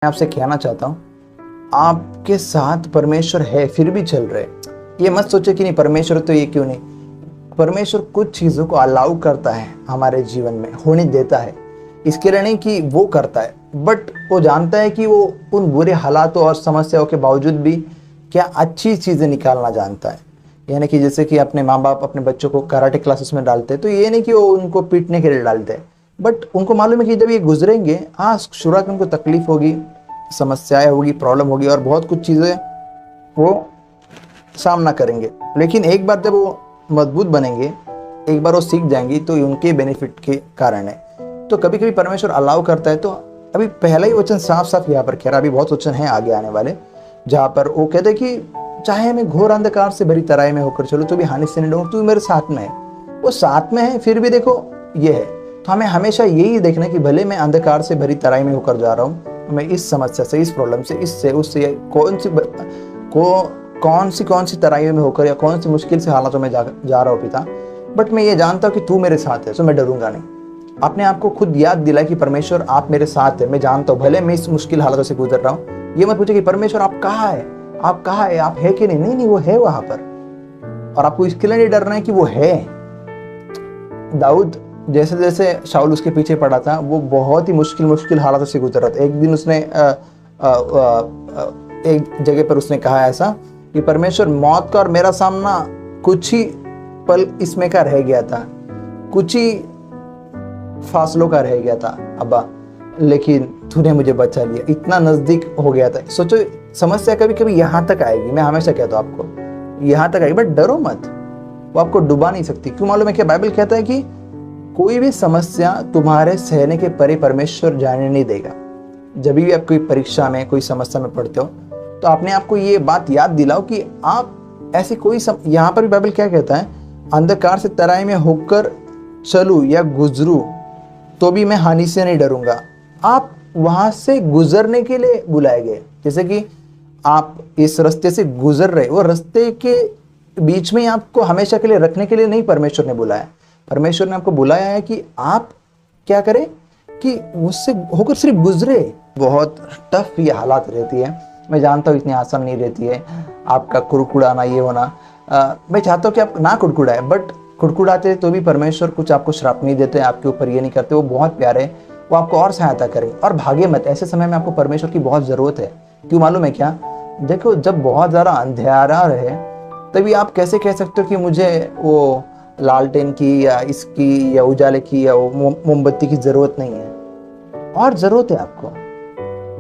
मैं आपसे कहना चाहता हूँ, आपके साथ परमेश्वर है फिर भी चल रहे। ये मत सोचे कि नहीं परमेश्वर तो ये क्यों नहीं। परमेश्वर कुछ चीज़ों को अलाउ करता है हमारे जीवन में, होने देता है, इसके लिए नहीं कि वो करता है, बट वो जानता है कि वो उन बुरे हालातों और समस्याओं के बावजूद भी क्या अच्छी चीज़ें निकालना जानता है। यानी कि जैसे कि अपने माँ बाप अपने बच्चों को कराटे क्लासेस में डालते हैं, तो ये नहीं कि वो उनको पीटने के लिए डालते हैं, बट उनको मालूम है कि जब ये गुजरेंगे, हाँ शुरुआत में उनको तकलीफ होगी, समस्याएं होगी, प्रॉब्लम होगी और बहुत कुछ चीज़ें वो सामना करेंगे, लेकिन एक बार जब वो मजबूत बनेंगे, एक बार वो सीख जाएंगी, तो उनके बेनिफिट के कारण है। तो कभी कभी परमेश्वर अलाउ करता है। तो अभी पहला ही वचन साफ साफ यहाँ पर कह रहा है, अभी बहुत वचन हैं आगे आने वाले, जहाँ पर वो कहते हैं कि चाहे मैं घोर अंधकार से भरी तराई में होकर चलूँ तो भी हानि से नहीं डरूंगा, तू मेरे साथ में है। वो साथ में है फिर भी देखो ये है। तो हमें हमेशा यही देखना है कि भले मैं अंधकार से भरी तराई में होकर जा रहा हूँ, मैं इस समस्या से, इस प्रॉब्लम से, इससे उससे, कौन सी तराइयों में होकर या कौन सी मुश्किल से हालातों में जा रहा हूँ पिता, बट मैं ये जानता हूँ कि तू मेरे साथ है, तो मैं डरूंगा नहीं। अपने आप को खुद याद दिलाए कि परमेश्वर आप मेरे साथ है, मैं जानता हूँ भले मैं इस मुश्किल हालातों से गुजर रहा हूँ। ये मत पूछे कि परमेश्वर आप कहाँ है, आप कहाँ है, आप है कि नहीं। नहीं, वो है वहां पर, और आपको इसके लिए नहीं डरना है कि वो है। दाऊद जैसे जैसे शाऊल उसके पीछे पड़ा था, वो बहुत ही मुश्किल हालातों से गुजर रहा था। एक दिन उसने एक जगह पर उसने कहा ऐसा कि परमेश्वर, मौत का और मेरा सामना कुछ ही पल इसमें का रह गया था, कुछ ही फासलों का रह गया था अब्बा, लेकिन तूने मुझे बचा लिया, इतना नजदीक हो गया था। सोचो समस्या कभी कभी यहाँ तक आएगी, मैं हमेशा कहता हूँ आपको यहाँ तक आएगी, बट डरो मत, वो आपको डुबा नहीं सकती। क्यों मालूम है क्या? बाइबल कहता है कि कोई भी समस्या तुम्हारे सहने के परे परमेश्वर जाने नहीं देगा। जब भी आप कोई परीक्षा में, कोई समस्या में पढ़ते हो, तो अपने आप को ये बात याद दिलाओ कि आप ऐसी कोई यहाँ पर भी बाइबल क्या कहता है, अंधकार से तराई में होकर चलूं या गुजरूं तो भी मैं हानि से नहीं डरूंगा। आप वहां से गुजरने के लिए बुलाए गए। जैसे कि आप इस रास्ते से गुजर रहे, वो रास्ते के बीच में आपको हमेशा के लिए रखने के लिए नहीं परमेश्वर ने बुलाया। परमेश्वर ने आपको बुलाया है कि आप क्या करें, कि उससे होकर सिर्फ गुजरे। बहुत टफ ये हालात रहती है, मैं जानता हूँ इतनी आसान नहीं रहती है। आपका कुड़कुड़ाना, ये होना, मैं चाहता हूँ कि आप ना कुड़कुड़ाए, बट कुड़कुड़ाते तो भी परमेश्वर कुछ आपको श्राप नहीं देते, आपके ऊपर ये नहीं करते। वो बहुत प्यारे, वो आपको और सहायता करें। और भागे मत, ऐसे समय में आपको परमेश्वर की बहुत ज़रूरत है। क्यों मालूम है क्या? देखो, जब बहुत ज़्यादा अंधेरा रहे तभी आप कैसे कह सकते हो कि मुझे वो लालटेन की या इसकी या उजाले की या मोमबत्ती की ज़रूरत नहीं है। और ज़रूरत है आपको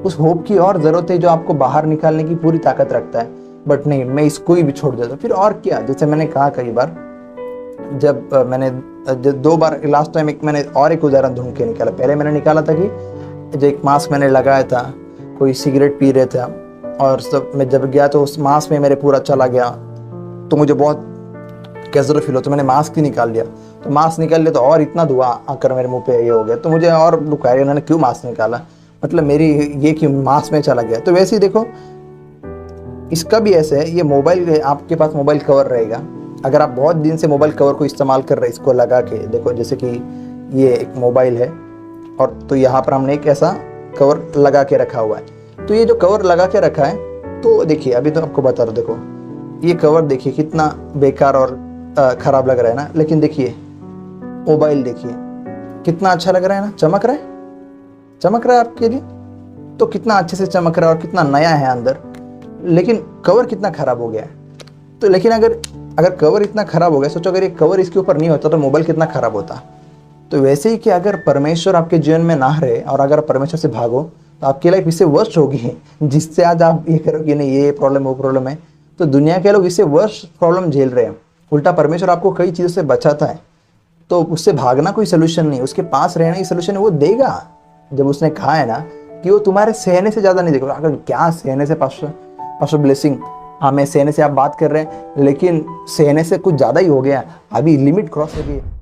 उस होप की, और ज़रूरत है जो आपको बाहर निकालने की पूरी ताकत रखता है। बट नहीं, मैं इसको ही भी छोड़ देता हूँ फिर। और क्या, जैसे मैंने कहा कई बार, जब मैंने 2 बार लास्ट टाइम मैंने और एक उदाहरण ढूंढ के निकाला। पहले मैंने निकाला था कि जो एक मास्क मैंने लगाया था, कोई सिगरेट पी रहे थे, और सब मैं जब गया तो उस मास्क में मेरे पूरा चला गया, तो मुझे बहुत कैसा फील हो, तो मैंने मास्क ही निकाल लिया। तो मास्क निकाल लिया तो और इतना धुआं आकर मेरे मुंह पे ये हो गया, तो मुझे और दुख आया, उन्होंने क्यों मास्क निकाला, मतलब मेरी ये क्यों मास्क में चला गया। तो वैसे ही देखो, इसका भी ऐसे है। ये मोबाइल, आपके पास मोबाइल कवर रहेगा, अगर आप बहुत दिन से मोबाइल कवर को इस्तेमाल कर रहे हैं, इसको लगा के देखो, जैसे कि ये एक मोबाइल है और तो यहाँ पर हमने एक ऐसा कवर लगा के रखा हुआ है। तो ये जो कवर लगा के रखा है, तो देखिए अभी तो आपको बता रहा हूँ, देखो ये कवर देखिए कितना बेकार और ख़राब लग रहा है ना, लेकिन देखिए मोबाइल देखिए कितना अच्छा लग रहा है ना, चमक रहा है आपके लिए, तो कितना अच्छे से चमक रहा है और कितना नया है अंदर, लेकिन कवर कितना ख़राब हो गया है। तो लेकिन अगर कवर इतना ख़राब हो गया, सोचो अगर ये कवर इसके ऊपर नहीं होता तो मोबाइल कितना ख़राब होता। तो वैसे ही कि अगर परमेश्वर आपके जीवन में ना रहे और अगर परमेश्वर से भागो, तो आपकी लाइफ इससे वर्स्ट होगी, जिससे आज आप ये करो कि नहीं ये प्रॉब्लम वो प्रॉब्लम है। तो दुनिया के लोग इससे वर्स्ट प्रॉब्लम झेल रहे हैं, उल्टा परमेश्वर आपको कई चीज़ों से बचाता है। तो उससे भागना कोई सोल्यूशन नहीं, उसके पास रहना ही सोल्यूशन है। वो देगा, जब उसने कहा है ना कि वो तुम्हारे सहने से ज़्यादा नहीं देगा। अगर क्या सहने से, पास्टर ब्लेसिंग, हाँ मैं सहने से आप बात कर रहे हैं, लेकिन सहने से कुछ ज़्यादा ही हो गया, अभी लिमिट क्रॉस हो गई है।